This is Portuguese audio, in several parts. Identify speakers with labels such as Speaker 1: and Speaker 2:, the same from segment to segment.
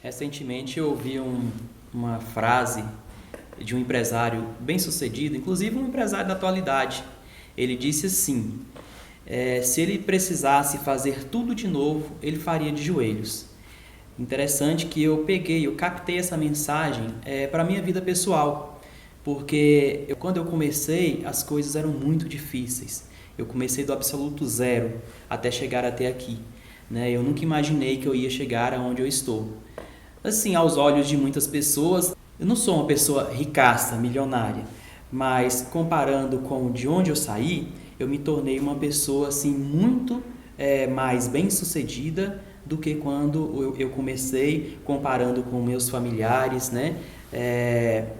Speaker 1: Recentemente eu ouvi uma frase de um empresário bem-sucedido, inclusive um empresário da atualidade. Ele disse assim: se ele precisasse fazer tudo de novo, ele faria de joelhos. Interessante que eu captei essa mensagem para a minha vida pessoal, porque quando eu comecei, as coisas eram muito difíceis. Eu comecei do absoluto zero até chegar até aqui, né? Eu nunca imaginei que eu ia chegar aonde eu estou. Assim, aos olhos de muitas pessoas, eu não sou uma pessoa ricaça, milionária, mas comparando com de onde eu saí, eu me tornei uma pessoa assim muito mais bem-sucedida do que quando eu comecei, comparando com meus familiares, né?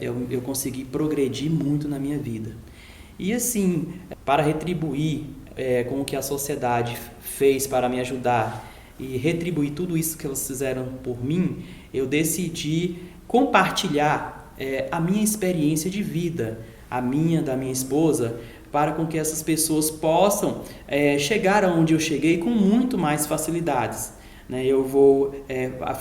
Speaker 1: Eu consegui progredir muito na minha vida. E assim, para retribuir com o que a sociedade fez para me ajudar e retribuir tudo isso que elas fizeram por mim, eu decidi compartilhar a minha experiência de vida, da minha esposa, para com que essas pessoas possam chegar aonde eu cheguei com muito mais facilidades. Eu vou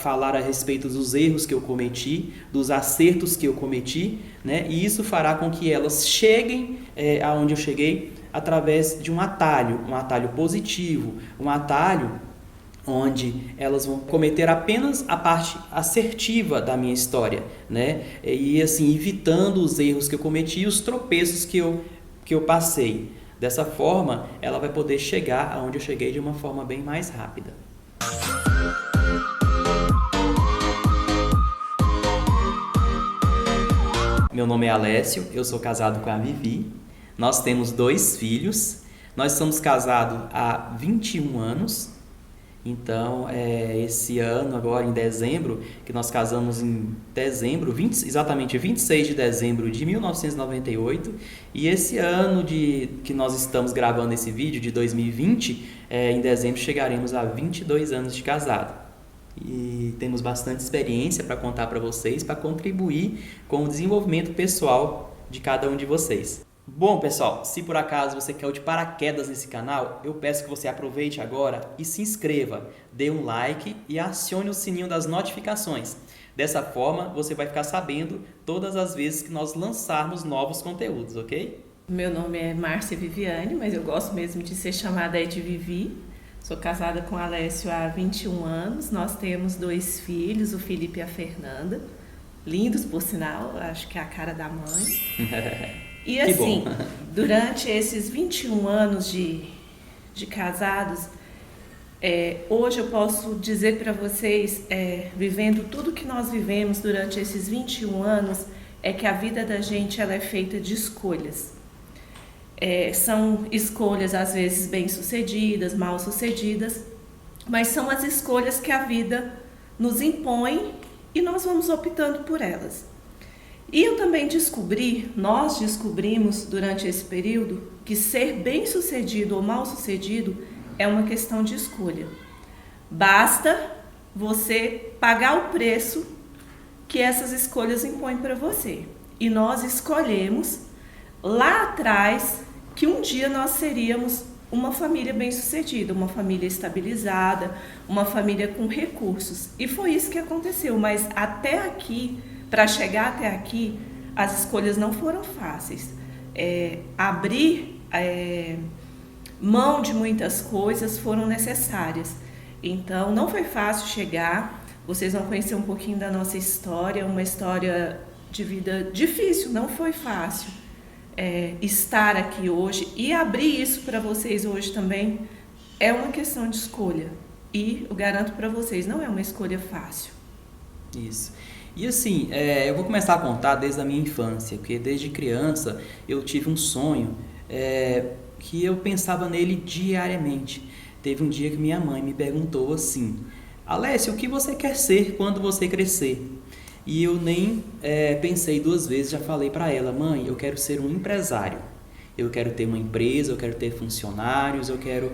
Speaker 1: falar a respeito dos erros que eu cometi, dos acertos que eu cometi, né? E isso fará com que elas cheguem aonde eu cheguei através de um atalho positivo, um atalho onde elas vão cometer apenas a parte assertiva da minha história, né? E assim, evitando os erros que eu cometi e os tropeços que eu passei. Dessa forma, ela vai poder chegar aonde eu cheguei de uma forma bem mais rápida. Meu nome é Alessio, eu sou casado com a Vivi, nós temos 2 filhos, nós somos casados há 21 anos, então esse ano, agora em dezembro, que nós casamos em dezembro, exatamente 26 de dezembro de 1998, e esse ano que nós estamos gravando esse vídeo, de 2020, em dezembro chegaremos a 22 anos de casado. E temos bastante experiência para contar para vocês, para contribuir com o desenvolvimento pessoal de cada um de vocês. Bom, pessoal, se por acaso você caiu de paraquedas nesse canal, eu peço que você aproveite agora e se inscreva, dê um like e acione o sininho das notificações. Dessa forma, você vai ficar sabendo todas as vezes que nós lançarmos novos conteúdos, ok?
Speaker 2: Meu nome é Márcia Viviane, mas eu gosto mesmo de ser chamada de Vivi. Sou casada com o Alessio há 21 anos, nós temos 2 filhos, o Felipe e a Fernanda, lindos por sinal, acho que é a cara da mãe. E assim, durante esses 21 anos de casados, hoje eu posso dizer para vocês, vivendo tudo que nós vivemos durante esses 21 anos, é que a vida da gente ela é feita de escolhas. São escolhas às vezes bem-sucedidas, mal-sucedidas, mas são as escolhas que a vida nos impõe e nós vamos optando por elas. E eu também nós descobrimos durante esse período que ser bem-sucedido ou mal-sucedido é uma questão de escolha. Basta você pagar o preço que essas escolhas impõem para você. E nós escolhemos lá atrás que um dia nós seríamos uma família bem-sucedida, uma família estabilizada, uma família com recursos. E foi isso que aconteceu, mas até aqui, para chegar até aqui, as escolhas não foram fáceis. Abrir mão de muitas coisas foram necessárias. Então, não foi fácil chegar. Vocês vão conhecer um pouquinho da nossa história, uma história de vida difícil, não foi fácil. Estar aqui hoje e abrir isso para vocês hoje também é uma questão de escolha. E eu garanto para vocês, não é uma escolha fácil.
Speaker 1: Isso. E assim, eu vou começar a contar desde a minha infância, porque desde criança eu tive um sonho que eu pensava nele diariamente. Teve um dia que minha mãe me perguntou assim: Alessio, o que você quer ser quando você crescer? E eu nem pensei 2 vezes, já falei para ela: mãe, eu quero ser um empresário. Eu quero ter uma empresa, eu quero ter funcionários, eu quero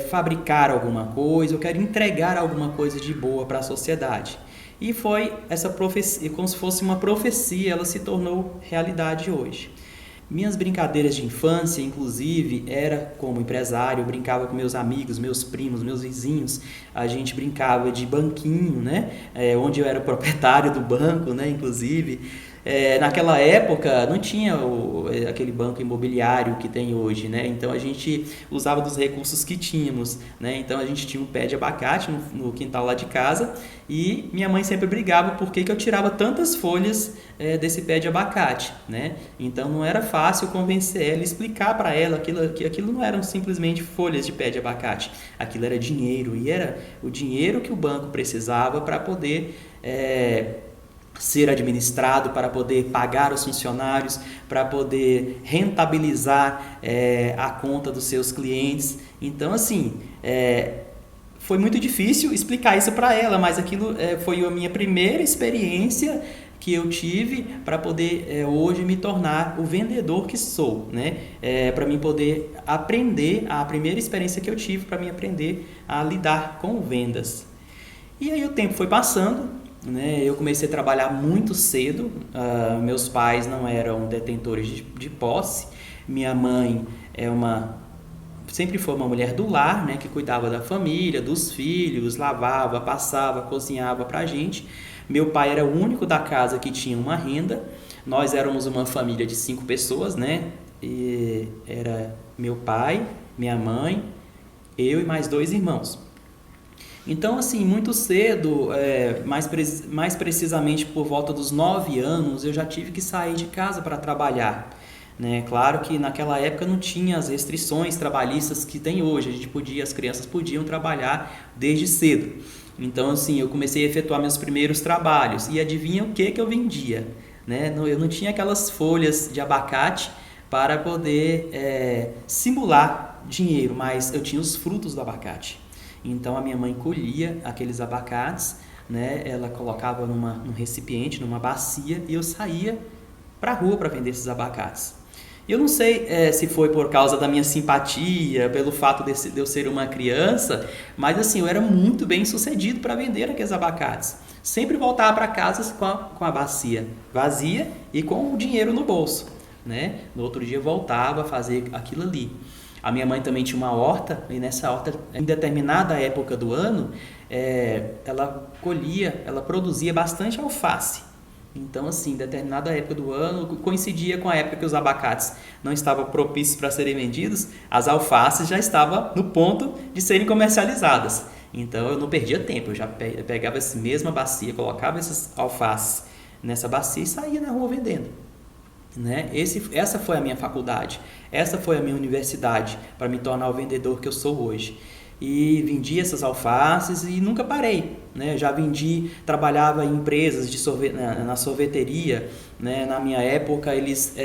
Speaker 1: fabricar alguma coisa, eu quero entregar alguma coisa de boa para a sociedade. E foi essa profecia, como se fosse uma profecia, ela se tornou realidade hoje. Minhas brincadeiras de infância, inclusive, era como empresário, eu brincava com meus amigos, meus primos, meus vizinhos, a gente brincava de banquinho, né? Onde eu era o proprietário do banco, né? Inclusive, naquela época não tinha aquele banco imobiliário que tem hoje, né? Então a gente usava dos recursos que tínhamos, né? Então a gente tinha um pé de abacate no quintal lá de casa e minha mãe sempre brigava porque que eu tirava tantas folhas desse pé de abacate, né? Então não era fácil convencer ela, explicar para ela que aquilo não eram simplesmente folhas de pé de abacate, aquilo era dinheiro e era o dinheiro que o banco precisava para poder ser administrado, para poder pagar os funcionários, para poder rentabilizar a conta dos seus clientes. Então, assim, foi muito difícil explicar isso para ela, mas aquilo foi a minha primeira experiência que eu tive para poder hoje me tornar o vendedor que sou, né? Para mim poder aprender, a primeira experiência que eu tive para mim aprender a lidar com vendas. E aí o tempo foi passando, né? Eu comecei a trabalhar muito cedo, meus pais não eram detentores de posse, minha mãe sempre foi uma mulher do lar, né? Que cuidava da família, dos filhos, lavava, passava, cozinhava pra gente. Meu pai era o único da casa que tinha uma renda, nós éramos uma família de 5 pessoas, né? E era meu pai, minha mãe, eu e mais 2 irmãos. Então, assim, muito cedo, mais precisamente por volta dos 9 anos, eu já tive que sair de casa para trabalhar, né? Claro que naquela época não tinha as restrições trabalhistas que tem hoje, as crianças podiam trabalhar desde cedo. Então, assim, eu comecei a efetuar meus primeiros trabalhos e adivinha o que eu vendia, né? Eu não tinha aquelas folhas de abacate para poder simular dinheiro, mas eu tinha os frutos do abacate. Então a minha mãe colhia aqueles abacates, né? Ela colocava num recipiente, numa bacia, e eu saía para a rua para vender esses abacates. Eu não sei se foi por causa da minha simpatia, pelo fato de eu ser uma criança, mas assim, eu era muito bem sucedido para vender aqueles abacates. Sempre voltava para casa com a bacia vazia e com o dinheiro no bolso, né? No outro dia eu voltava a fazer aquilo ali. A minha mãe também tinha uma horta, e nessa horta, em determinada época do ano, ela produzia bastante alface. Então, assim, em determinada época do ano, coincidia com a época que os abacates não estavam propícios para serem vendidos, as alfaces já estavam no ponto de serem comercializadas. Então, eu não perdia tempo, eu já pegava essa mesma bacia, colocava essas alfaces nessa bacia e saía na rua vendendo. Né? Essa foi a minha faculdade, essa foi a minha universidade para me tornar o vendedor que eu sou hoje. E vendi essas alfaces e nunca parei, né? Já trabalhava em empresas na sorveteria, né? Na minha época eles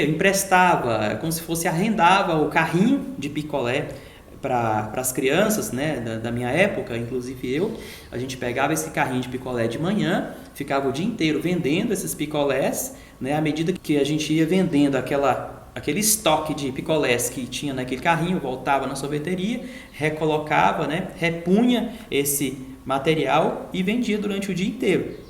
Speaker 1: emprestava, como se fosse arrendava o carrinho de picolé para as crianças, né, da minha época, inclusive a gente pegava esse carrinho de picolé de manhã, ficava o dia inteiro vendendo esses picolés, né, à medida que a gente ia vendendo aquele estoque de picolés que tinha naquele carrinho, voltava na sorveteria, recolocava, né, repunha esse material e vendia durante o dia inteiro.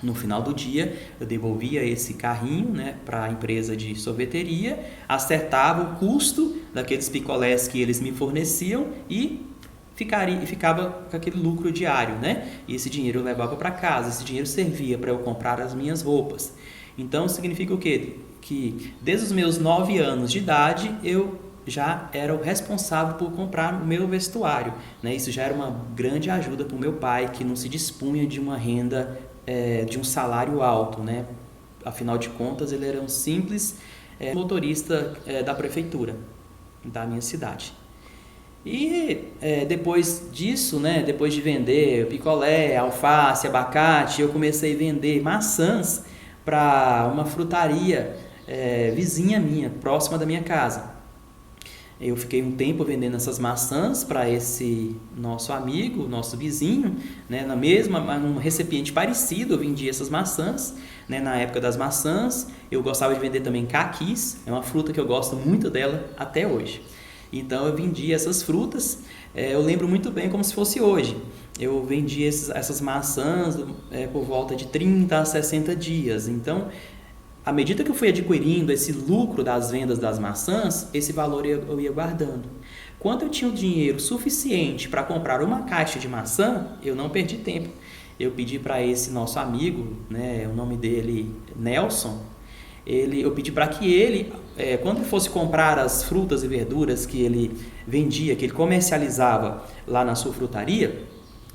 Speaker 1: No final do dia, eu devolvia esse carrinho, né, para a empresa de sorveteria, acertava o custo daqueles picolés que eles me forneciam e ficava com aquele lucro diário, né? E esse dinheiro eu levava para casa, esse dinheiro servia para eu comprar as minhas roupas. Então, significa o quê? Que desde os meus 9 anos de idade, eu já era o responsável por comprar o meu vestuário, né? Isso já era uma grande ajuda para o meu pai, que não se dispunha de uma renda, de um salário alto, né? Afinal de contas, ele era um simples motorista da prefeitura da minha cidade. E depois disso, né, depois de vender picolé, alface, abacate, eu comecei a vender maçãs para uma frutaria vizinha minha, próxima da minha casa. Eu fiquei um tempo vendendo essas maçãs para esse nosso amigo, nosso vizinho, né, num recipiente parecido eu vendia essas maçãs, né, na época das maçãs. Eu gostava de vender também caquis, é uma fruta que eu gosto muito dela até hoje. Então eu vendia essas frutas, eu lembro muito bem como se fosse hoje. Eu vendia essas maçãs por volta de 30 a 60 dias. Então à medida que eu fui adquirindo esse lucro das vendas das maçãs, esse valor eu ia guardando. Quando eu tinha o dinheiro suficiente para comprar uma caixa de maçã, eu não perdi tempo. Eu pedi para esse nosso amigo, né, o nome dele Nelson, eu pedi para que ele, quando fosse comprar as frutas e verduras que ele vendia, que ele comercializava lá na sua frutaria,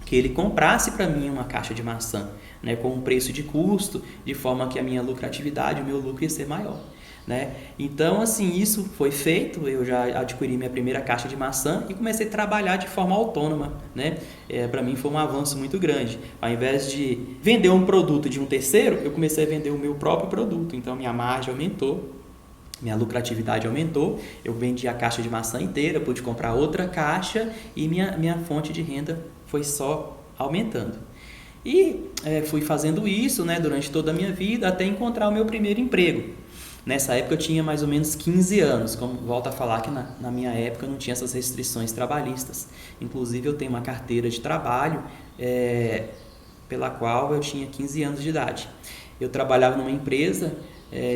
Speaker 1: que ele comprasse para mim uma caixa de maçã, né, com um preço de custo, de forma que a minha lucratividade, o meu lucro ia ser maior. Né? Então, assim, isso foi feito, eu já adquiri minha primeira caixa de maçã e comecei a trabalhar de forma autônoma. Né? Para mim foi um avanço muito grande. Ao invés de vender um produto de um terceiro, eu comecei a vender o meu próprio produto. Então, minha margem aumentou, minha lucratividade aumentou, eu vendi a caixa de maçã inteira, pude comprar outra caixa e minha fonte de renda foi só aumentando. E fui fazendo isso, né, durante toda a minha vida até encontrar o meu primeiro emprego. Nessa época eu tinha mais ou menos 15 anos, como volto a falar que na minha época não tinha essas restrições trabalhistas. Inclusive eu tenho uma carteira de trabalho pela qual eu tinha 15 anos de idade. Eu trabalhava numa empresa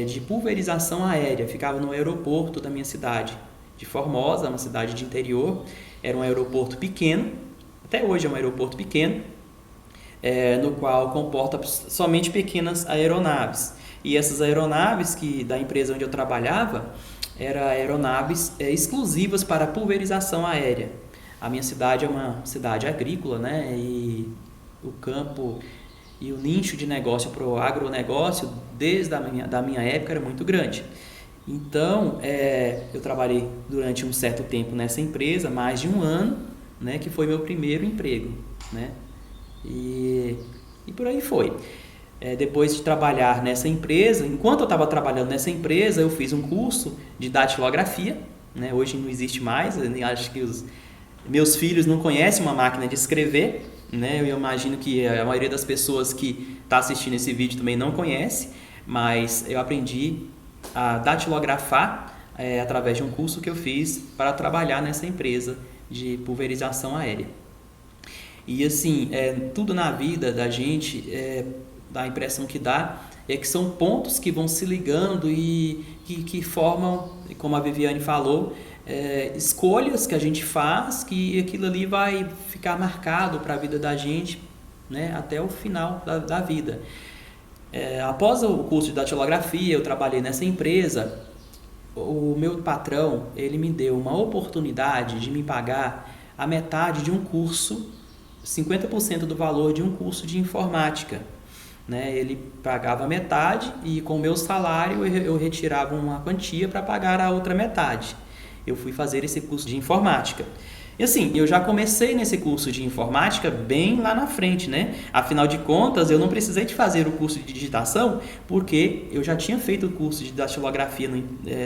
Speaker 1: de pulverização aérea, ficava no aeroporto da minha cidade, de Formosa, uma cidade de interior. Era um aeroporto pequeno, até hoje é um aeroporto pequeno, no qual comporta somente pequenas aeronaves. E essas aeronaves da empresa onde eu trabalhava eram aeronaves exclusivas para pulverização aérea. A minha cidade é uma cidade agrícola, né? E o campo e o nicho de negócio para o agronegócio, desde da minha época, era muito grande. Então, eu trabalhei durante um certo tempo nessa empresa, mais de um ano, né? Que foi meu primeiro emprego, né? E por aí foi. Depois de trabalhar nessa empresa, enquanto eu estava trabalhando nessa empresa, eu fiz um curso de datilografia, né? Hoje não existe mais, eu acho que os meus filhos não conhecem uma máquina de escrever, né? Eu imagino que a maioria das pessoas que está assistindo esse vídeo também não conhece, mas eu aprendi a datilografar através de um curso que eu fiz para trabalhar nessa empresa de pulverização aérea. E assim, tudo na vida da gente dá a impressão que dá que são pontos que vão se ligando e que formam, como a Viviane falou, escolhas que a gente faz, que aquilo ali vai ficar marcado para a vida da gente, né, até o final da vida. Após o curso de datilografia, eu trabalhei nessa empresa. O meu patrão, ele me deu uma oportunidade de me pagar a metade de um curso, 50% do valor de um curso de informática. Né? Ele pagava metade e com o meu salário eu retirava uma quantia para pagar a outra metade. Eu fui fazer esse curso de informática. E assim, eu já comecei nesse curso de informática bem lá na frente, né? Afinal de contas, eu não precisei de fazer o curso de digitação porque eu já tinha feito o curso de datilografia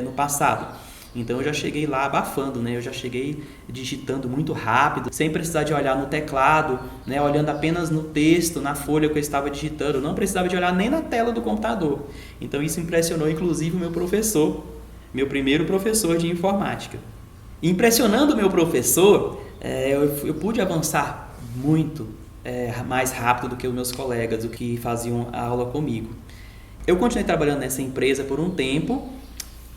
Speaker 1: no passado. Então eu já cheguei lá abafando, né? Eu já cheguei digitando muito rápido, sem precisar de olhar no teclado, né? Olhando apenas no texto, na folha que eu estava digitando. Não precisava de olhar nem na tela do computador. Então isso impressionou inclusive o meu professor, meu primeiro professor de informática. Impressionando o meu professor, eu pude avançar muito mais rápido do que os meus colegas, do que faziam a aula comigo. Eu continuei trabalhando nessa empresa por um tempo,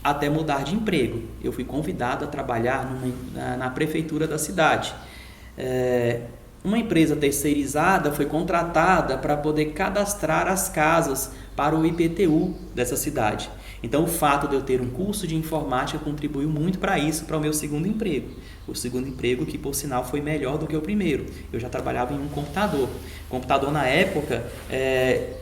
Speaker 1: até mudar de emprego. Eu fui convidado a trabalhar na prefeitura da cidade. Uma empresa terceirizada foi contratada para poder cadastrar as casas para o IPTU dessa cidade. Então, o fato de eu ter um curso de informática contribuiu muito para isso, para o meu segundo emprego. O segundo emprego que, por sinal, foi melhor do que o primeiro. Eu já trabalhava em um computador. O computador, na época,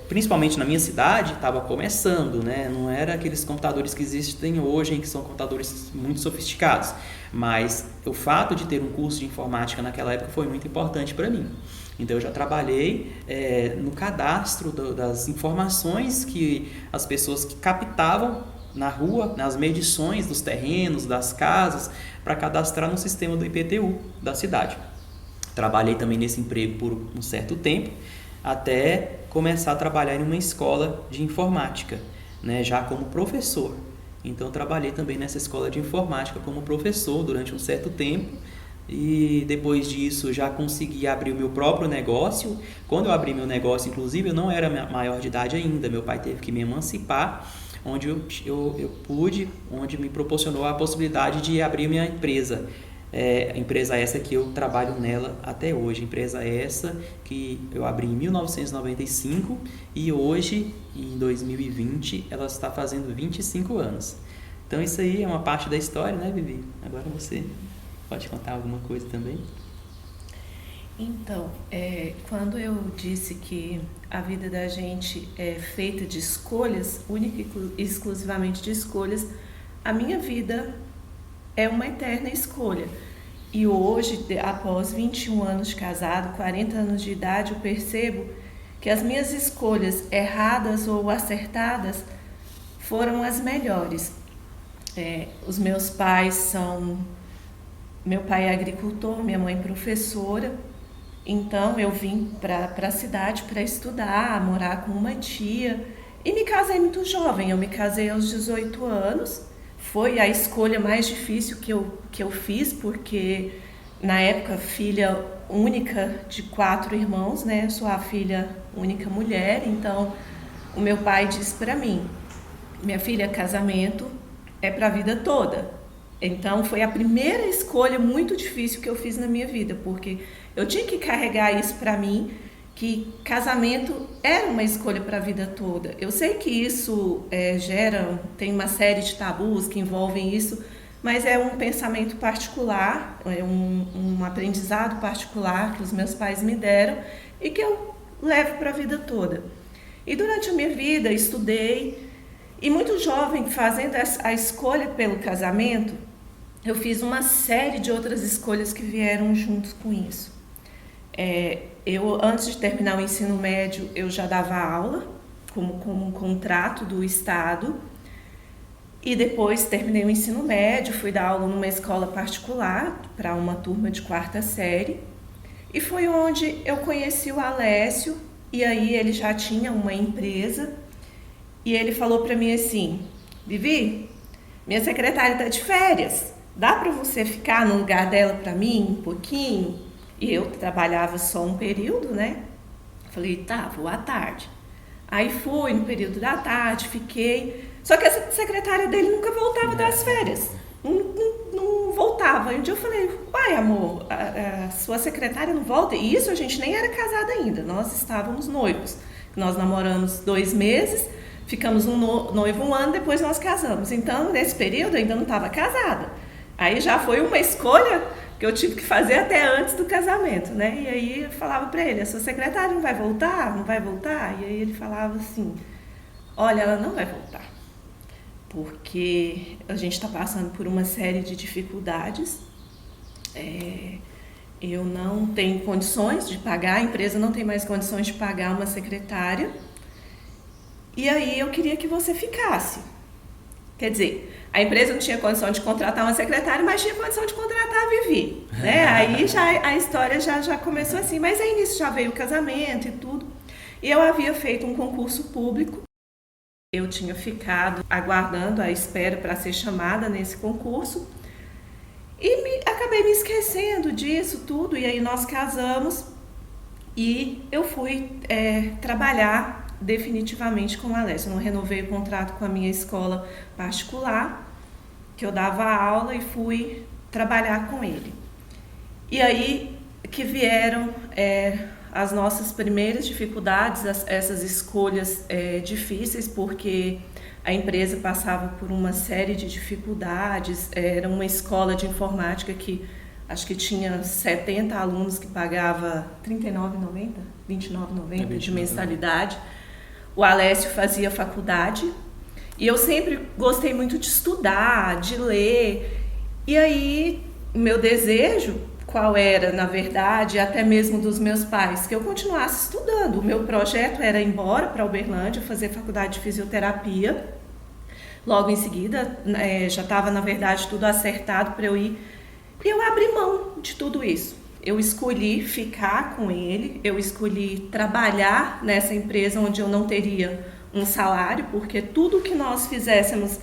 Speaker 1: principalmente na minha cidade, estava começando, né? Não era aqueles computadores que existem hoje, que são computadores muito sofisticados. Mas o fato de ter um curso de informática naquela época foi muito importante para mim. Então, eu já trabalhei no cadastro das informações que as pessoas que captavam na rua, nas medições dos terrenos, das casas, para cadastrar no sistema do IPTU da cidade. Trabalhei também nesse emprego por um certo tempo, até começar a trabalhar em uma escola de informática, né, já como professor. Então, trabalhei também nessa escola de informática como professor durante um certo tempo. E depois disso já consegui abrir o meu próprio negócio. Quando eu abri meu negócio, inclusive, eu não era maior de idade ainda. Meu pai teve que me emancipar onde me proporcionou a possibilidade de abrir minha empresa. A empresa essa que eu trabalho nela até hoje, empresa essa que eu abri em 1995 e hoje, em 2020, ela está fazendo 25 anos. Então isso aí é uma parte da história, né, Vivi? Agora você pode contar alguma coisa também?
Speaker 2: Então, quando eu disse que a vida da gente é feita de escolhas, única e exclusivamente de escolhas, a minha vida é uma eterna escolha. E hoje, após 21 anos de casado, 40 anos de idade, eu percebo que as minhas escolhas, erradas ou acertadas, foram as melhores. Os meus pais são... Meu pai é agricultor, minha mãe professora. Então eu vim para a cidade para estudar, morar com uma tia e me casei muito jovem. Eu me casei aos 18 anos. Foi a escolha mais difícil que eu fiz, porque na época filha única de 4 irmãos, né? Eu sou a filha única mulher, então o meu pai disse para mim: minha filha, casamento é para a vida toda. Então foi a primeira escolha muito difícil que eu fiz na minha vida, porque eu tinha que carregar isso para mim, que casamento era uma escolha para a vida toda. Eu sei que isso tem uma série de tabus que envolvem isso, mas é um pensamento particular, é um aprendizado particular que os meus pais me deram e que eu levo para a vida toda. E durante a minha vida estudei, e muito jovem, fazendo a escolha pelo casamento, eu fiz uma série de outras escolhas que vieram juntos com isso. Antes de terminar o ensino médio, eu já dava aula, como um contrato do Estado. E depois terminei o ensino médio, fui dar aula numa escola particular, para uma turma de 4ª série. E foi onde eu conheci o Alessio, e aí ele já tinha uma empresa. E ele falou para mim assim: Vivi, minha secretária está de férias, dá para você ficar no lugar dela para mim um pouquinho? E eu trabalhava só um período, né? Falei, tá, vou à tarde. Aí fui no período da tarde, fiquei. Só que essa secretária dele nunca voltava das férias. Não voltava. E um dia eu falei, uai, amor, a sua secretária não volta? E isso a gente nem era casada ainda, nós estávamos noivos. Nós namoramos 2 meses, ficamos noivo 1 ano, depois nós casamos. Então, nesse período, eu ainda não estava casada. Aí já foi uma escolha que eu tive que fazer até antes do casamento, né? E aí eu falava para ele, a sua secretária não vai voltar? Não vai voltar? E aí ele falava assim, olha, ela não vai voltar, porque a gente está passando por uma série de dificuldades, eu não tenho condições de pagar, a empresa não tem mais condições de pagar uma secretária, e aí eu queria que você ficasse. Quer dizer, a empresa não tinha condição de contratar uma secretária, mas tinha condição de contratar a Vivi, né? Aí a história já começou assim, mas aí nisso já veio o casamento e tudo. E eu havia feito um concurso público, eu tinha ficado aguardando a espera para ser chamada nesse concurso e acabei me esquecendo disso tudo, e aí nós casamos e eu fui trabalhar definitivamente com o Alessio. Eu não renovei o contrato com a minha escola particular, que eu dava aula, e fui trabalhar com ele. E aí que vieram as nossas primeiras dificuldades, essas escolhas difíceis, porque a empresa passava por uma série de dificuldades. Era uma escola de informática que acho que tinha 70 alunos que pagava R$ 39,90, R$ 29,90 de mensalidade. O Alessio fazia faculdade e eu sempre gostei muito de estudar, de ler. E aí, meu desejo, qual era, na verdade, até mesmo dos meus pais, que eu continuasse estudando. O meu projeto era ir embora para Uberlândia, fazer faculdade de fisioterapia. Logo em seguida, já estava, na verdade, tudo acertado para eu ir. E eu abri mão de tudo isso. Eu escolhi ficar com ele, eu escolhi trabalhar nessa empresa onde eu não teria um salário, porque tudo que nós fizéssemos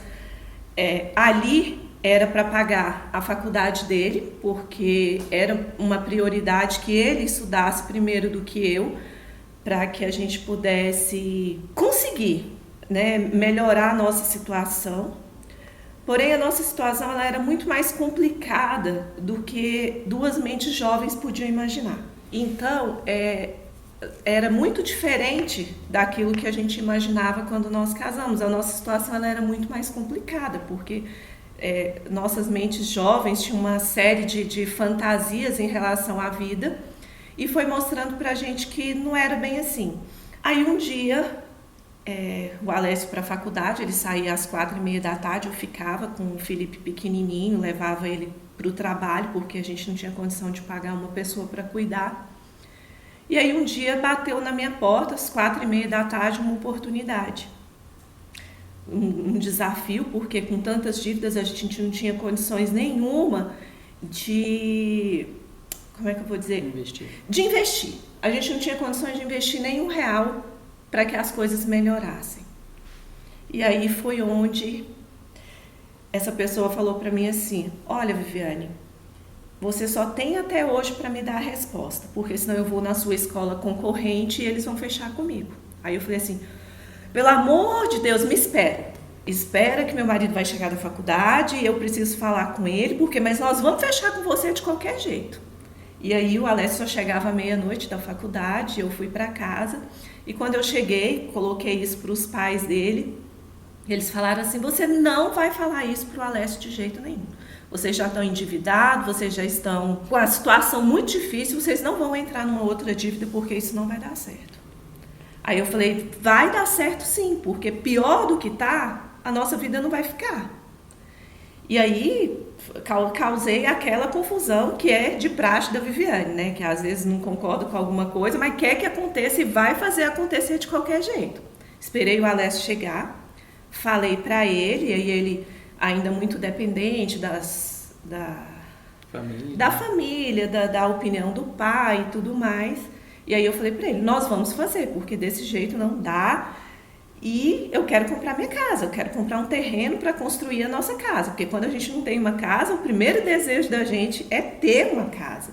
Speaker 2: ali era para pagar a faculdade dele, porque era uma prioridade que ele estudasse primeiro do que eu, para que a gente pudesse conseguir né, melhorar a nossa situação. Porém, a nossa situação ela era muito mais complicada do que duas mentes jovens podiam imaginar. Então, era muito diferente daquilo que a gente imaginava quando nós casamos. A nossa situação ela era muito mais complicada, porque nossas mentes jovens tinham uma série de fantasias em relação à vida e foi mostrando pra gente que não era bem assim. Aí um dia, o Alessio para a faculdade, ele saía às 4h30 da tarde, eu ficava com o Felipe pequenininho, levava ele para o trabalho, porque a gente não tinha condição de pagar uma pessoa para cuidar. E aí um dia bateu na minha porta, às 4h30 da tarde, uma oportunidade. Um desafio, porque com tantas dívidas a gente não tinha condições nenhuma de... Como é que eu vou dizer? De investir. A gente não tinha condições de investir nenhum real para que as coisas melhorassem. E aí foi onde essa pessoa falou para mim assim: olha, Viviane, você só tem até hoje para me dar a resposta, porque senão eu vou na sua escola concorrente e eles vão fechar comigo. Aí eu falei assim: pelo amor de Deus, me espera que meu marido vai chegar da faculdade e eu preciso falar com ele, mas nós vamos fechar com você de qualquer jeito. E aí o Alessio só chegava à meia-noite da faculdade, eu fui para casa e quando eu cheguei, coloquei isso para os pais dele, eles falaram assim: você não vai falar isso para o Alessio de jeito nenhum. Vocês já estão endividados, vocês já estão com a situação muito difícil, vocês não vão entrar numa outra dívida porque isso não vai dar certo. Aí eu falei: vai dar certo sim, porque pior do que tá, a nossa vida não vai ficar. E aí causei aquela confusão que é de praxe da Viviane, né? Que às vezes não concorda com alguma coisa, mas quer que aconteça e vai fazer acontecer de qualquer jeito. Esperei o Alessio chegar, falei para ele, e aí ele ainda muito dependente da família, da opinião do pai e tudo mais. E aí eu falei para ele: nós vamos fazer, porque desse jeito não dá. E eu quero comprar minha casa, eu quero comprar um terreno para construir a nossa casa, porque quando a gente não tem uma casa, o primeiro desejo da gente é ter uma casa.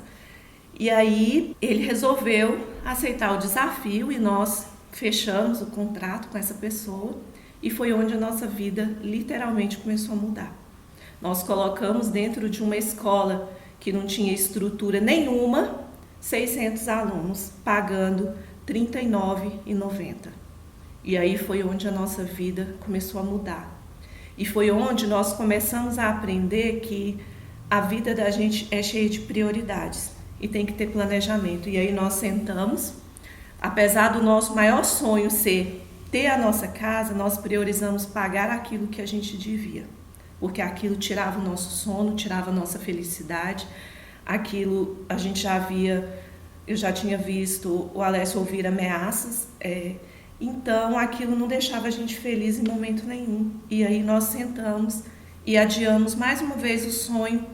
Speaker 2: E aí ele resolveu aceitar o desafio e nós fechamos o contrato com essa pessoa e foi onde a nossa vida literalmente começou a mudar. Nós colocamos dentro de uma escola que não tinha estrutura nenhuma, 600 alunos, pagando R$ 39,90. E aí foi onde a nossa vida começou a mudar. E foi onde nós começamos a aprender que a vida da gente é cheia de prioridades e tem que ter planejamento. E aí nós sentamos, apesar do nosso maior sonho ser ter a nossa casa, nós priorizamos pagar aquilo que a gente devia. Porque aquilo tirava o nosso sono, tirava a nossa felicidade. Aquilo a gente eu já tinha visto o Alessio ouvir ameaças, então aquilo não deixava a gente feliz em momento nenhum. E aí nós sentamos e adiamos mais uma vez o sonho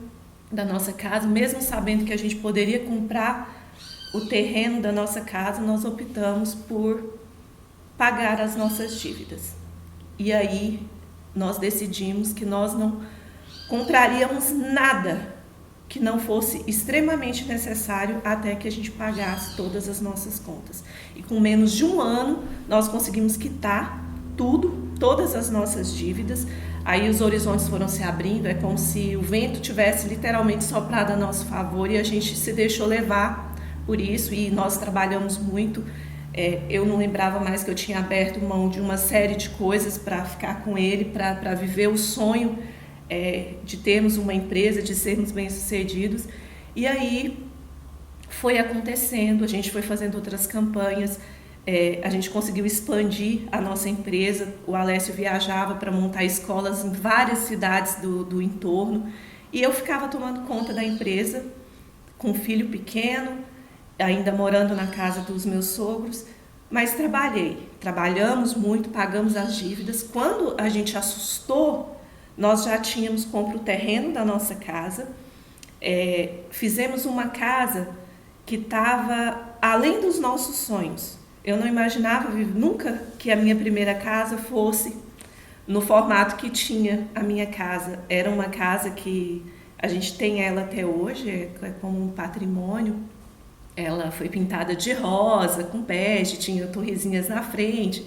Speaker 2: da nossa casa, mesmo sabendo que a gente poderia comprar o terreno da nossa casa, nós optamos por pagar as nossas dívidas. E aí nós decidimos que nós não compraríamos nada que não fosse extremamente necessário até que a gente pagasse todas as nossas contas. E com menos de um ano, nós conseguimos quitar todas as nossas dívidas. Aí os horizontes foram se abrindo, é como se o vento tivesse literalmente soprado a nosso favor e a gente se deixou levar por isso e nós trabalhamos muito. Eu não lembrava mais que eu tinha aberto mão de uma série de coisas para ficar com ele, para viver o sonho de termos uma empresa, de sermos bem-sucedidos. E aí foi acontecendo, a gente foi fazendo outras campanhas, a gente conseguiu expandir a nossa empresa. O Alessio viajava para montar escolas em várias cidades do entorno e eu ficava tomando conta da empresa com um filho pequeno, ainda morando na casa dos meus sogros, mas trabalhamos muito, pagamos as dívidas. Quando a gente assustou, nós já tínhamos compro o terreno da nossa casa, fizemos uma casa que estava além dos nossos sonhos. Eu não imaginava nunca que a minha primeira casa fosse no formato que tinha a minha casa. Era uma casa que a gente tem ela até hoje, é como um patrimônio. Ela foi pintada de rosa, com bege, tinha torrezinhas na frente.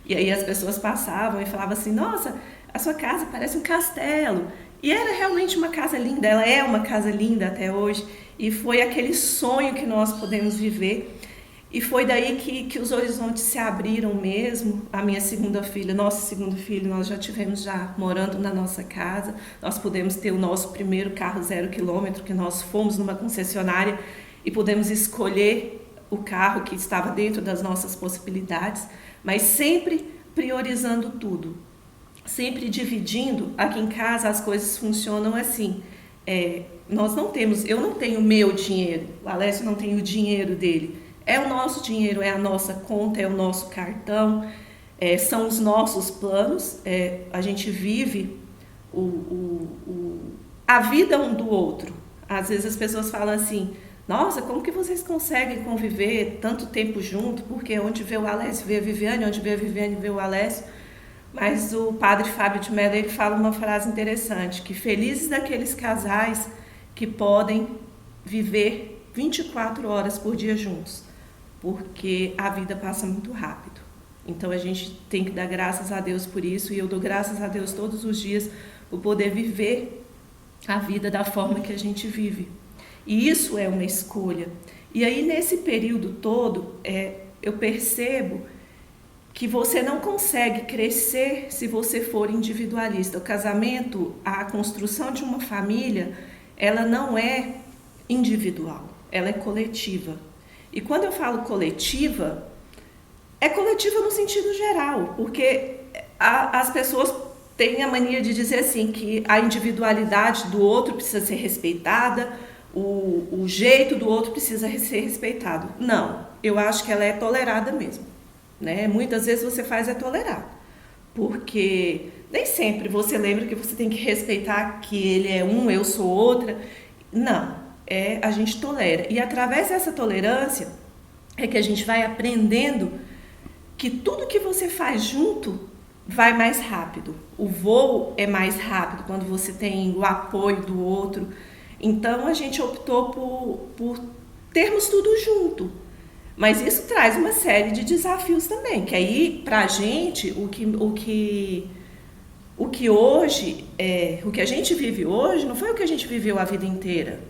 Speaker 2: E aí as pessoas passavam e falavam assim, nossa, a sua casa parece um castelo. E era realmente uma casa linda, ela é uma casa linda até hoje. E foi aquele sonho que nós podemos viver. E foi daí que os horizontes se abriram mesmo. A minha segunda filha, nosso segundo filho, nós já tivemos já morando na nossa casa. Nós pudemos ter o nosso primeiro carro 0 quilômetro, que nós fomos numa concessionária e pudemos escolher o carro que estava dentro das nossas possibilidades, mas sempre priorizando tudo, sempre dividindo. Aqui em casa as coisas funcionam assim. Nós não temos, eu não tenho meu dinheiro, o Alessio não tem o dinheiro dele. É o nosso dinheiro, é a nossa conta, é o nosso cartão, são os nossos planos. A gente vive a vida um do outro. Às vezes as pessoas falam assim, nossa, como que vocês conseguem conviver tanto tempo junto? Porque onde vê o Alessio, vê a Viviane, onde vê a Viviane, vê o Alessio. Mas o padre Fábio de Mello, ele fala uma frase interessante, que felizes daqueles casais que podem viver 24 horas por dia juntos, porque a vida passa muito rápido. Então a gente tem que dar graças a Deus por isso, e eu dou graças a Deus todos os dias por poder viver a vida da forma que a gente vive. E isso é uma escolha. E aí nesse período todo, eu percebo que você não consegue crescer se você for individualista. O casamento, a construção de uma família, ela não é individual, ela é coletiva. E quando eu falo coletiva, é coletiva no sentido geral, porque as pessoas têm a mania de dizer assim, que a individualidade do outro precisa ser respeitada, o jeito do outro precisa ser respeitado. Não, eu acho que ela é tolerada mesmo, né? Muitas vezes você faz tolerar, porque nem sempre você lembra que você tem que respeitar que ele é um, eu sou outra. Não, a gente tolera. E através dessa tolerância é que a gente vai aprendendo que tudo que você faz junto vai mais rápido. O voo é mais rápido quando você tem o apoio do outro. Então a gente optou por termos tudo junto. Mas isso traz uma série de desafios também, que aí pra gente o que hoje o que a gente vive hoje não foi o que a gente viveu a vida inteira.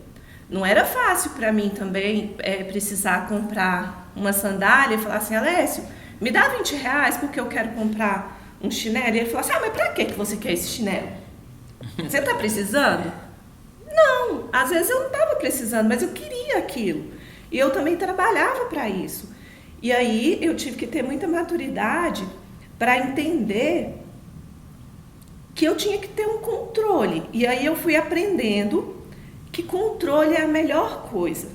Speaker 2: Não era fácil para mim também precisar comprar uma sandália e falar assim, Alessio, me dá R$20 porque eu quero comprar um chinelo. E ele falou assim, mas pra que você quer esse chinelo? Você tá precisando? Não, às vezes eu não estava precisando, mas eu queria aquilo. E eu também trabalhava para isso. E aí eu tive que ter muita maturidade para entender que eu tinha que ter um controle. E aí eu fui aprendendo que controle é a melhor coisa.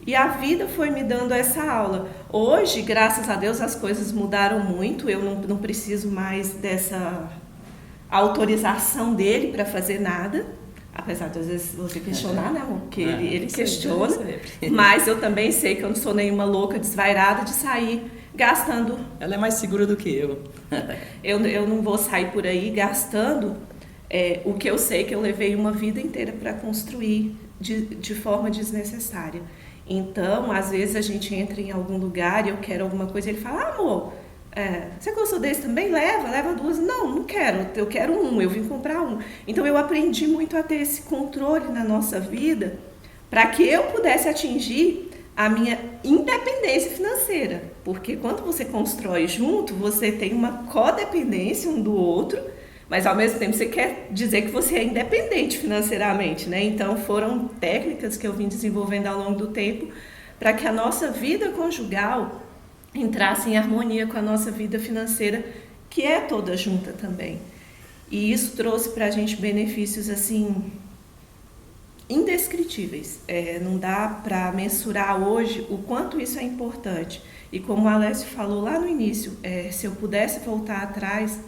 Speaker 2: E a vida foi me dando essa aula. Hoje, graças a Deus, as coisas mudaram muito. Eu não preciso mais dessa autorização dele para fazer nada. Apesar de às vezes você questionar, né, amor? Porque ele questiona. Mas eu também sei que eu não sou nenhuma louca desvairada de sair gastando.
Speaker 1: Ela é mais segura do que eu.
Speaker 2: Eu não vou sair por aí gastando o que eu sei que eu levei uma vida inteira para construir de forma desnecessária. Então, às vezes a gente entra em algum lugar e eu quero alguma coisa e ele fala, amor, você gostou desse também? Leva 2. Não quero, eu quero um, eu vim comprar um. Então eu aprendi muito a ter esse controle na nossa vida para que eu pudesse atingir a minha independência financeira. Porque quando você constrói junto, você tem uma codependência um do outro, mas ao mesmo tempo você quer dizer que você é independente financeiramente, né? Então foram técnicas que eu vim desenvolvendo ao longo do tempo para que a nossa vida conjugal entrasse em harmonia com a nossa vida financeira, que é toda junta também. E isso trouxe para a gente benefícios assim indescritíveis. Não dá para mensurar hoje o quanto isso é importante. E como o Alessio falou lá no início, se eu pudesse voltar atrás,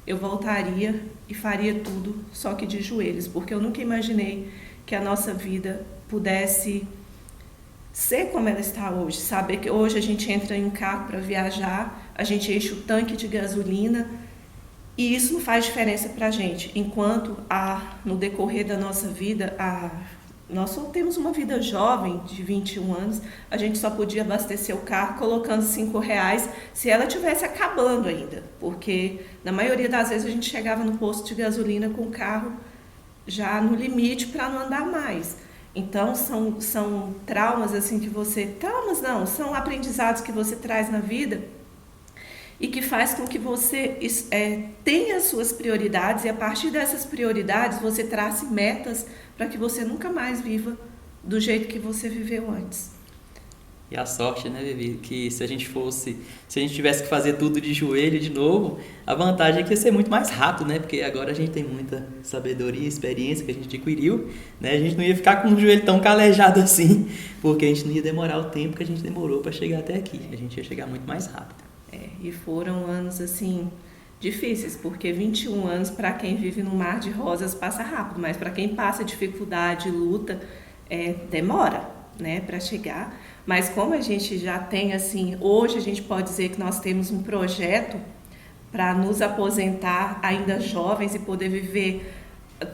Speaker 2: eu voltaria e faria tudo, só que de joelhos, porque eu nunca imaginei que a nossa vida pudesse ser como ela está hoje. Saber que hoje a gente entra em um carro para viajar, a gente enche o tanque de gasolina e isso não faz diferença para a gente, enquanto no decorrer da nossa vida nós só temos uma vida jovem de 21 anos, a gente só podia abastecer o carro colocando R$ 5 se ela estivesse acabando ainda, porque na maioria das vezes a gente chegava no posto de gasolina com o carro já no limite para não andar mais. Então são traumas assim que você... Traumas não, são aprendizados que você traz na vida e que faz com que você tenha as suas prioridades e a partir dessas prioridades você trace metas para que você nunca mais viva do jeito que você viveu antes.
Speaker 1: E a sorte, né, Vivi, que se a gente tivesse que fazer tudo de joelho de novo, a vantagem é que ia ser muito mais rápido, né, porque agora a gente tem muita sabedoria, experiência que a gente adquiriu, né, a gente não ia ficar com o joelho tão calejado assim, porque a gente não ia demorar o tempo que a gente demorou para chegar até aqui, a gente ia chegar muito mais rápido.
Speaker 2: E foram anos, assim, difíceis, porque 21 anos, para quem vive no mar de rosas, passa rápido, mas para quem passa dificuldade, luta, demora, né, para chegar. Mas como a gente já tem, assim, hoje a gente pode dizer que nós temos um projeto para nos aposentar ainda jovens e poder viver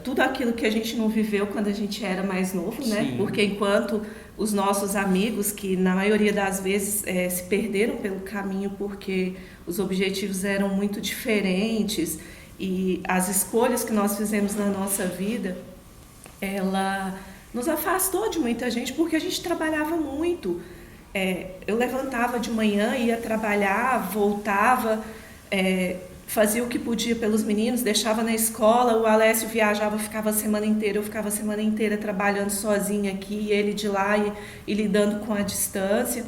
Speaker 2: tudo aquilo que a gente não viveu quando a gente era mais novo, né?
Speaker 1: Sim.
Speaker 2: Porque enquanto os nossos amigos, que na maioria das vezes se perderam pelo caminho porque os objetivos eram muito diferentes e as escolhas que nós fizemos na nossa vida, ela nos afastou de muita gente porque a gente trabalhava muito. Eu levantava de manhã, ia trabalhar, voltava, fazia o que podia pelos meninos, deixava na escola, o Alessio viajava, ficava a semana inteira, eu ficava a semana inteira trabalhando sozinha aqui, ele de lá e lidando com a distância.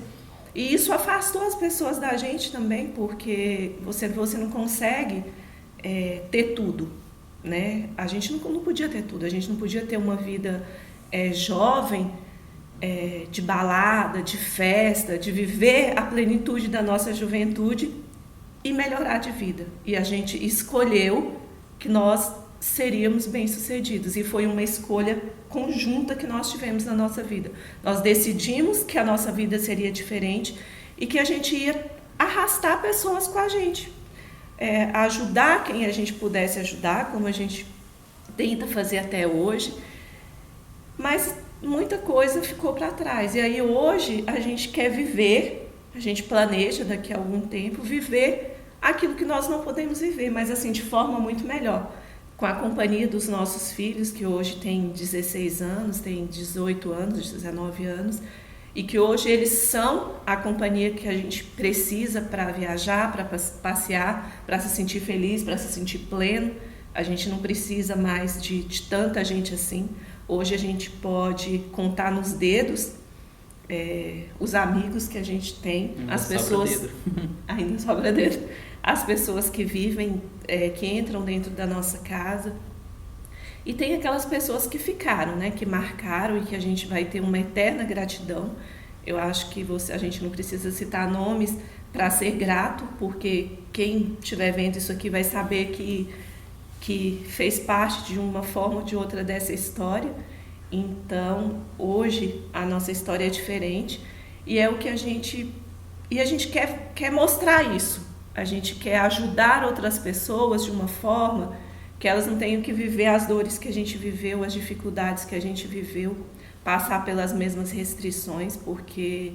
Speaker 2: E isso afastou as pessoas da gente também, porque você não consegue ter tudo, né? A gente não podia ter tudo, a gente não podia ter uma vida jovem, de balada, de festa, de viver a plenitude da nossa juventude e melhorar de vida. E a gente escolheu que nós seríamos bem-sucedidos. E foi uma escolha conjunta que nós tivemos na nossa vida. Nós decidimos que a nossa vida seria diferente e que a gente ia arrastar pessoas com a gente. Ajudar quem a gente pudesse ajudar, como a gente tenta fazer até hoje. Mas muita coisa ficou para trás. E aí hoje a gente quer viver, a gente planeja daqui a algum tempo viver aquilo que nós não podemos viver, mas assim de forma muito melhor. Com a companhia dos nossos filhos, que hoje têm 16 anos, têm 18 anos, 19 anos, e que hoje eles são a companhia que a gente precisa para viajar, para passear, para se sentir feliz, para se sentir pleno. A gente não precisa mais de tanta gente assim. Hoje a gente pode contar nos dedos os amigos que a gente tem, as pessoas... Ainda sobra dedo. As pessoas que vivem, que entram dentro da nossa casa. E tem aquelas pessoas que ficaram, né, que marcaram e que a gente vai ter uma eterna gratidão. Eu acho que a gente não precisa citar nomes para ser grato, porque quem estiver vendo isso aqui vai saber que fez parte de uma forma ou de outra dessa história. Então, hoje, a nossa história é diferente e é o que a gente quer mostrar isso. A gente quer ajudar outras pessoas de uma forma que elas não tenham que viver as dores que a gente viveu, as dificuldades que a gente viveu, passar pelas mesmas restrições, porque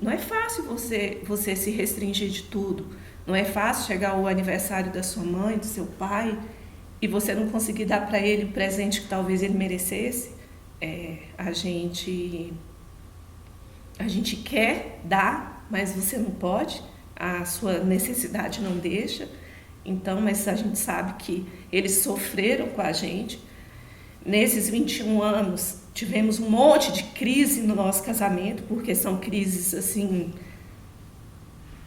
Speaker 2: não é fácil você se restringir de tudo. Não é fácil chegar ao aniversário da sua mãe, do seu pai, e você não conseguir dar para ele o presente que talvez ele merecesse. A gente quer dar, mas você não pode, a sua necessidade não deixa. Então, mas a gente sabe que eles sofreram com a gente. Nesses 21 anos, tivemos um monte de crise no nosso casamento, porque são crises assim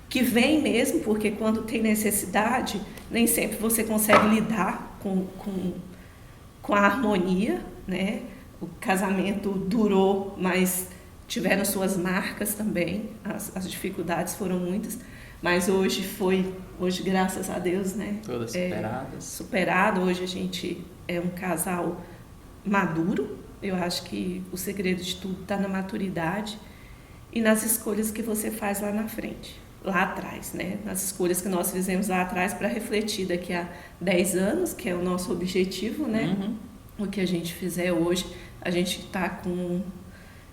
Speaker 2: que vêm mesmo, porque quando tem necessidade, nem sempre você consegue lidar com a harmonia, né? O casamento durou, mas tiveram suas marcas também, as dificuldades foram muitas, mas hoje, graças a Deus, né?
Speaker 1: Todas superadas.
Speaker 2: Superado, hoje a gente é um casal maduro. Eu acho que o segredo de tudo está na maturidade e nas escolhas que você faz lá na frente, lá atrás, né? Nas escolhas que nós fizemos lá atrás para refletir daqui a 10 anos, que é o nosso objetivo, né? Uhum. O que a gente fizer hoje, a gente está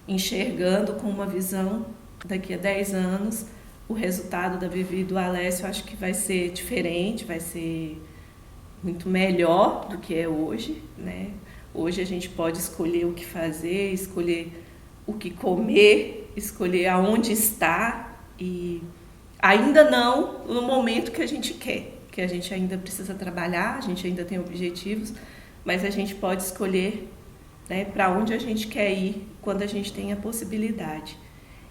Speaker 2: enxergando com uma visão daqui a 10 anos, o resultado da Vivi e do Alessio acho que vai ser diferente, vai ser muito melhor do que é hoje, né? Hoje a gente pode escolher o que fazer, escolher o que comer, escolher aonde estar e ainda não no momento que a gente quer, que a gente ainda precisa trabalhar, a gente ainda tem objetivos, mas a gente pode escolher, né, para onde a gente quer ir quando a gente tem a possibilidade.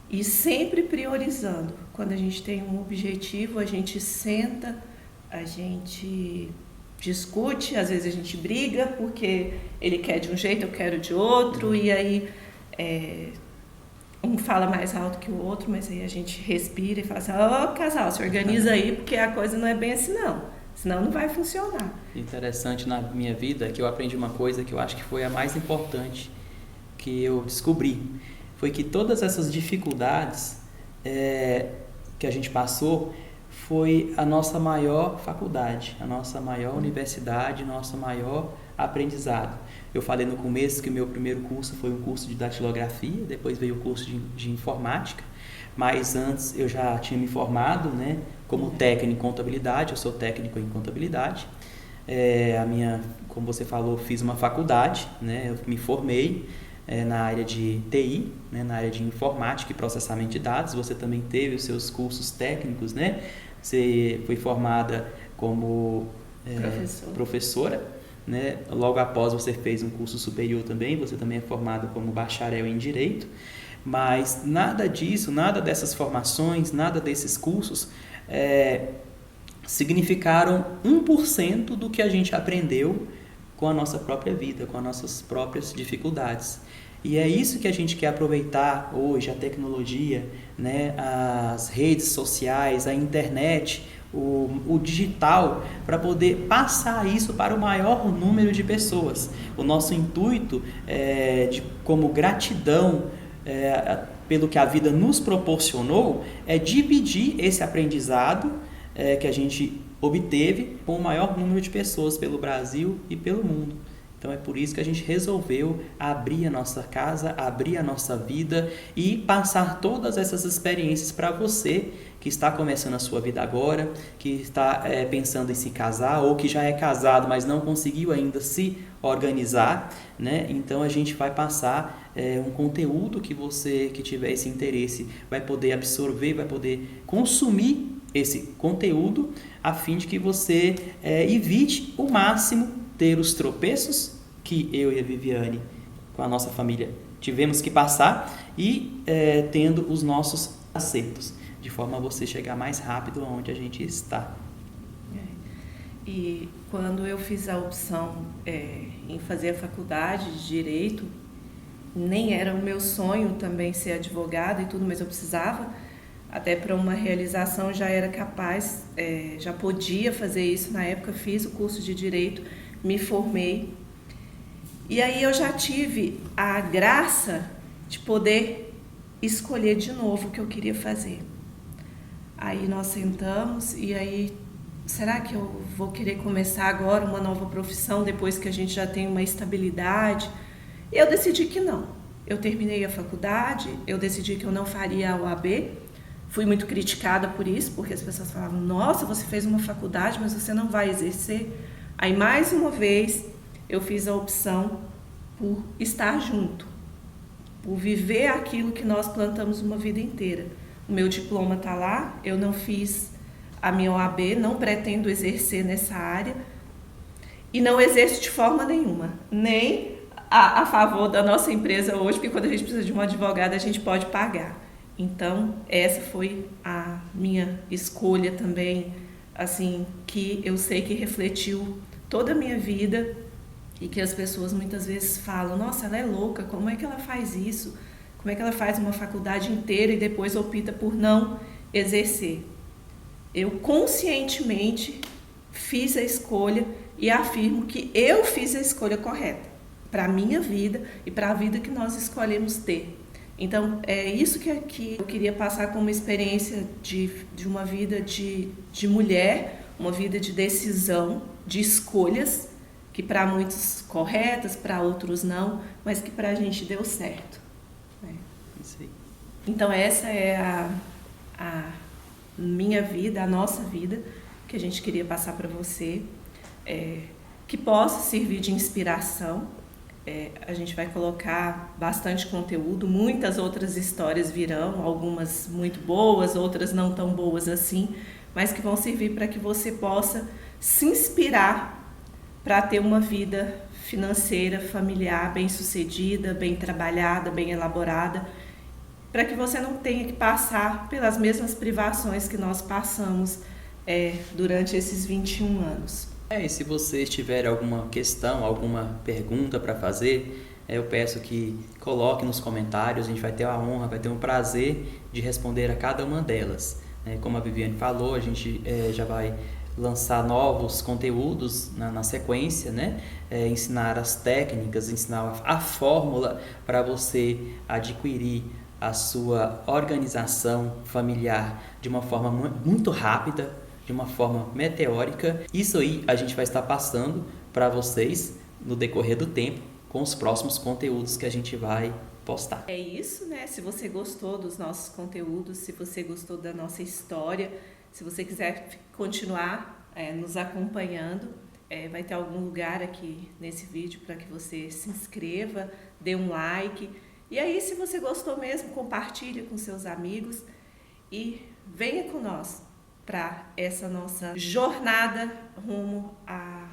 Speaker 2: E sempre priorizando. Quando a gente tem um objetivo, a gente senta, a gente discute, às vezes a gente briga porque ele quer de um jeito, eu quero de outro, e aí um fala mais alto que o outro, mas aí a gente respira e fala assim, casal, se organiza aí, porque a coisa não é bem assim não, senão não vai funcionar.
Speaker 1: Interessante na minha vida é que eu aprendi uma coisa que eu acho que foi a mais importante que eu descobri, foi que todas essas dificuldades que a gente passou foi a nossa maior faculdade, a nossa maior universidade, nosso maior aprendizado. Eu falei no começo que o meu primeiro curso foi um curso de datilografia, depois veio o curso de informática, mas antes eu já tinha me formado, né, como técnico em contabilidade, eu sou técnico em contabilidade. Como você falou, fiz uma faculdade, né, eu me formei na área de TI, né, na área de informática e processamento de dados. Você também teve os seus cursos técnicos, né? Você foi formada como professora, né? Logo após você fez um curso superior também, você também é formada como bacharel em Direito, mas nada disso, nada dessas formações, nada desses cursos significaram 1% do que a gente aprendeu com a nossa própria vida, com as nossas próprias dificuldades. E é isso que a gente quer aproveitar hoje, a tecnologia, né, as redes sociais, a internet, o digital, para poder passar isso para o maior número de pessoas. O nosso intuito, como gratidão pelo que a vida nos proporcionou, é dividir esse aprendizado que a gente obteve com o maior número de pessoas pelo Brasil e pelo mundo. Então é por isso que a gente resolveu abrir a nossa casa, abrir a nossa vida e passar todas essas experiências para você que está começando a sua vida agora, que está pensando em se casar ou que já é casado, mas não conseguiu ainda se organizar, né? Então a gente vai passar um conteúdo que você que tiver esse interesse vai poder absorver, vai poder consumir esse conteúdo a fim de que você evite o máximo ter os tropeços que eu e a Viviane, com a nossa família, tivemos que passar e tendo os nossos acertos, de forma a você chegar mais rápido aonde a gente está.
Speaker 2: E quando eu fiz a opção em fazer a faculdade de Direito, nem era o meu sonho também ser advogada e tudo, mas eu precisava, até para uma realização já era capaz, já podia fazer isso na época, fiz o curso de Direito, me formei. E aí eu já tive a graça de poder escolher de novo o que eu queria fazer. Aí nós sentamos e aí, será que eu vou querer começar agora uma nova profissão depois que a gente já tem uma estabilidade? E eu decidi que não. Eu terminei a faculdade, eu decidi que eu não faria a OAB. Fui muito criticada por isso, porque as pessoas falavam, nossa, você fez uma faculdade, mas você não vai exercer. Aí, mais uma vez, eu fiz a opção por estar junto, por viver aquilo que nós plantamos uma vida inteira. O meu diploma está lá, eu não fiz a minha OAB, não pretendo exercer nessa área e não exerço de forma nenhuma, nem a favor da nossa empresa hoje, porque quando a gente precisa de um advogado, a gente pode pagar. Então, essa foi a minha escolha também, assim, que eu sei que refletiu toda a minha vida e que as pessoas muitas vezes falam, nossa, ela é louca, como é que ela faz isso? Como é que ela faz uma faculdade inteira e depois opta por não exercer? Eu conscientemente fiz a escolha e afirmo que eu fiz a escolha correta para a minha vida e para a vida que nós escolhemos ter. Então, é isso que eu queria passar como experiência de uma vida de mulher, uma vida de decisão, de escolhas, que para muitos corretas, para outros não, mas que para a gente deu certo. Né?
Speaker 1: Isso aí.
Speaker 2: Então essa é a minha vida, a nossa vida, que a gente queria passar para você, que possa servir de inspiração. A gente vai colocar bastante conteúdo, muitas outras histórias virão, algumas muito boas, outras não tão boas assim, mas que vão servir para que você possa se inspirar para ter uma vida financeira, familiar, bem-sucedida, bem trabalhada, bem elaborada, para que você não tenha que passar pelas mesmas privações que nós passamos durante esses 21 anos.
Speaker 1: E se vocês tiverem alguma questão, alguma pergunta para fazer, eu peço que coloque nos comentários, a gente vai ter a honra, vai ter um prazer de responder a cada uma delas. Como a Viviane falou, a gente já vai lançar novos conteúdos na sequência, né? Ensinar as técnicas, ensinar a fórmula para você adquirir a sua organização familiar de uma forma muito rápida, de uma forma meteórica. Isso aí a gente vai estar passando para vocês no decorrer do tempo com os próximos conteúdos que a gente vai postar.
Speaker 2: É isso, né? Se você gostou dos nossos conteúdos, se você gostou da nossa história, se você quiser continuar nos acompanhando, vai ter algum lugar aqui nesse vídeo para que você se inscreva, dê um like. E aí, se você gostou mesmo, compartilhe com seus amigos e venha com nós para essa nossa jornada rumo à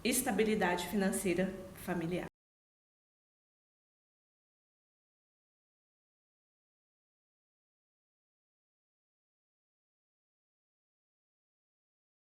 Speaker 2: estabilidade financeira familiar.